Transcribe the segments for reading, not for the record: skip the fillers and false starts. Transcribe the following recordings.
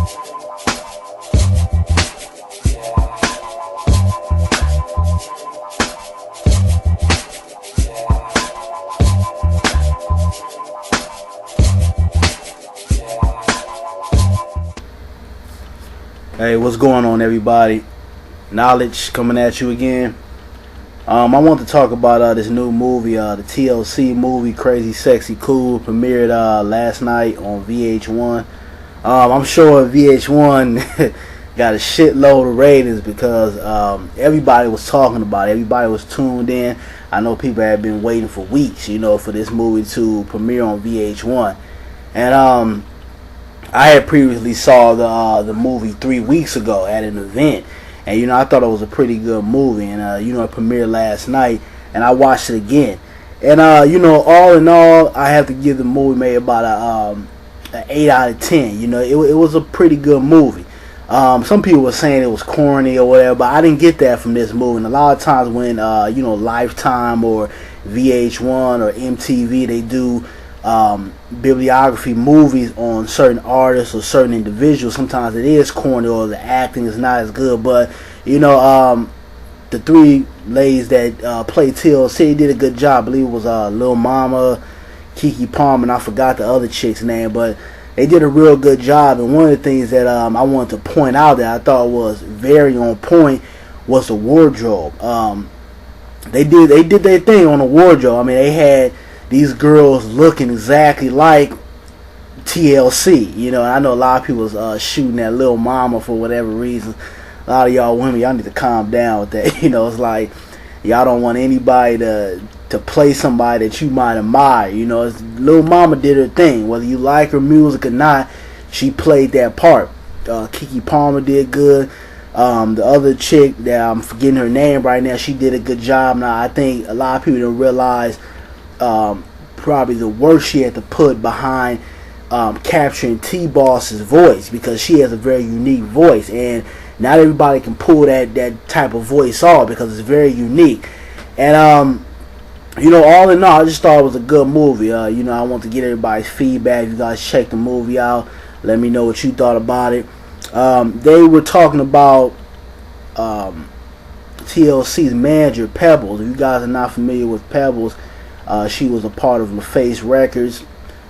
Hey, what's going on, everybody? Knowledge coming at you again. I want to talk about this new movie, the TLC movie, Crazy Sexy Cool, premiered last night on VH1. I'm sure VH1 got a shitload of ratings because everybody was talking about it. Everybody was tuned in. I know people have been waiting for weeks, for this movie to premiere on VH1. And I had previously saw the movie 3 weeks ago at an event, and I thought it was a pretty good movie, and it premiered last night, and I watched it again, and all in all, I have to give the movie maybe about an 8 out of 10. It was a pretty good movie. Some people were saying it was corny or whatever, but I didn't get that from this movie. And a lot of times when Lifetime or VH1 or MTV, they do bibliography movies on certain artists or certain individuals, sometimes it is corny or the acting is not as good. But the three ladies that played TLC did a good job. I believe it was Lil Mama, Keke Palmer, and I forgot the other chick's name, but they did a real good job. And one of the things that I wanted to point out that I thought was very on point was the wardrobe. They did their thing on the wardrobe. I mean, they had these girls looking exactly like TLC, and I know a lot of people was shooting at Lil Mama for whatever reason. A lot of y'all women, y'all need to calm down with that. It's like y'all don't want anybody to play somebody that you might admire. Lil Mama did her thing, whether you like her music or not. She played that part. Keke Palmer did good. The other chick that I'm forgetting her name right now, she did a good job. Now I think a lot of people don't realize probably the work she had to put behind capturing T-Boss's voice, because she has a very unique voice, and not everybody can pull that type of voice off because it's very unique. And all in all, I just thought it was a good movie. I want to get everybody's feedback. If you guys check the movie out, let me know what you thought about it. They were talking about TLC's manager, Pebbles. If you guys are not familiar with Pebbles, she was a part of LaFace Records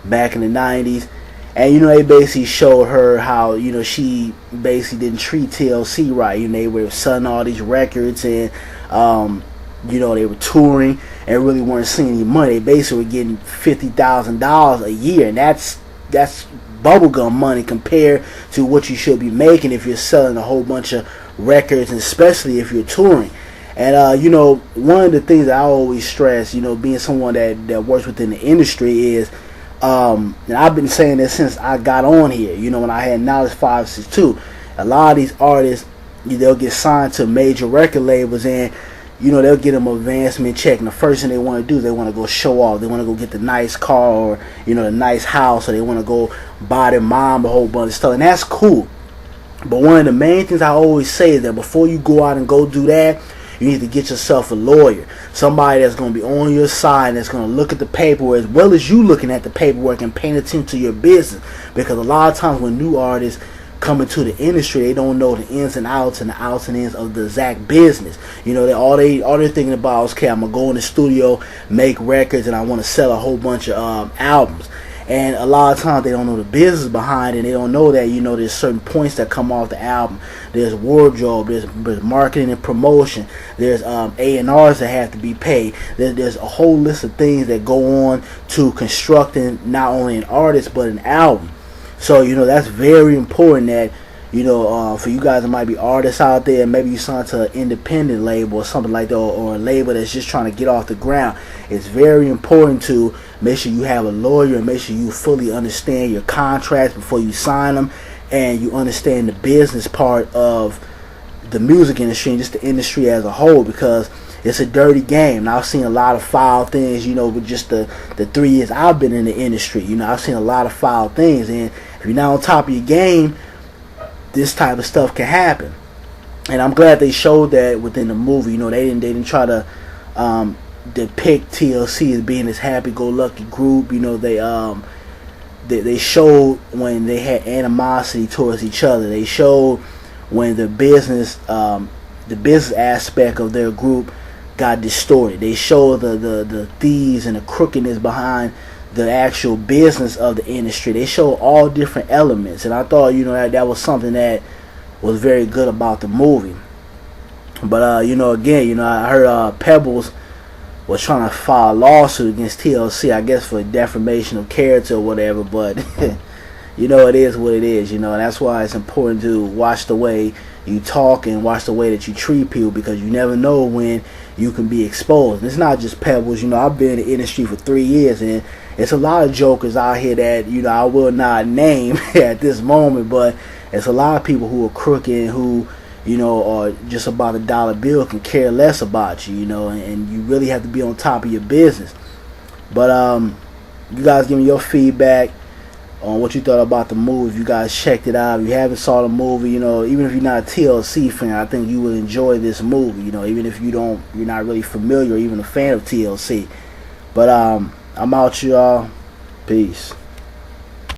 back in the 90s. And, they basically showed her how, she basically didn't treat TLC right. They were selling all these records and, they were touring and really weren't seeing any money. They basically were getting $50,000 a year. And that's bubblegum money compared to what you should be making if you're selling a whole bunch of records, and especially if you're touring. And one of the things that I always stress, being someone that works within the industry is, and I've been saying this since I got on here, when I had Knowledge 562, a lot of these artists, they'll get signed to major record labels, and they'll get them an advancement check, and the first thing they want to do is they want to go show off. They want to go get the nice car or the nice house, or they want to go buy their mom a whole bunch of stuff, and that's cool. But one of the main things I always say is that before you go out and go do that, you need to get yourself a lawyer, somebody that's going to be on your side and that's going to look at the paperwork as well as you looking at the paperwork and paying attention to your business. Because a lot of times when new artists come into the industry, they don't know the ins and outs and the outs and ins of the exact business. All they're thinking about is, okay, I'm gonna go in the studio, make records, and I want to sell a whole bunch of albums. And a lot of times they don't know the business behind it, and they don't know that, there's certain points that come off the album. There's wardrobe, there's marketing and promotion, there's A&Rs that have to be paid. There's a whole list of things that go on to constructing not only an artist but an album. So, that's very important that, for you guys that might be artists out there, maybe you sign to an independent label or something like that, or a label that's just trying to get off the ground. It's very important to make sure you have a lawyer and make sure you fully understand your contracts before you sign them, and you understand the business part of the music industry and just the industry as a whole, because it's a dirty game. Now, I've seen a lot of foul things, with just the 3 years I've been in the industry. I've seen a lot of foul things, and if you're not on top of your game, this type of stuff can happen. And I'm glad they showed that within the movie. They didn't try to depict TLC as being this happy-go-lucky group. they showed when they had animosity towards each other. They showed when the business aspect of their group got distorted. They showed the thieves and the crookedness behind the actual business of the industry. They showed all different elements, and I thought, that was something that was very good about the movie. But again, I heard Pebbles was trying to file a lawsuit against TLC, I guess for defamation of character or whatever. But it is what it is. And that's why it's important to watch the way you talk and watch the way that you treat people, because you never know when you can be exposed. And it's not just Pebbles. I've been in the industry for 3 years, and it's a lot of jokers out here that I will not name at this moment, but it's a lot of people who are crooked, who are just about a dollar bill, can care less about you, and you really have to be on top of your business. But you guys give me your feedback on what you thought about the movie. If you guys checked it out, if you haven't saw the movie, even if you're not a TLC fan, I think you will enjoy this movie, even if you're not really familiar or even a fan of TLC. But I'm out, y'all. Peace.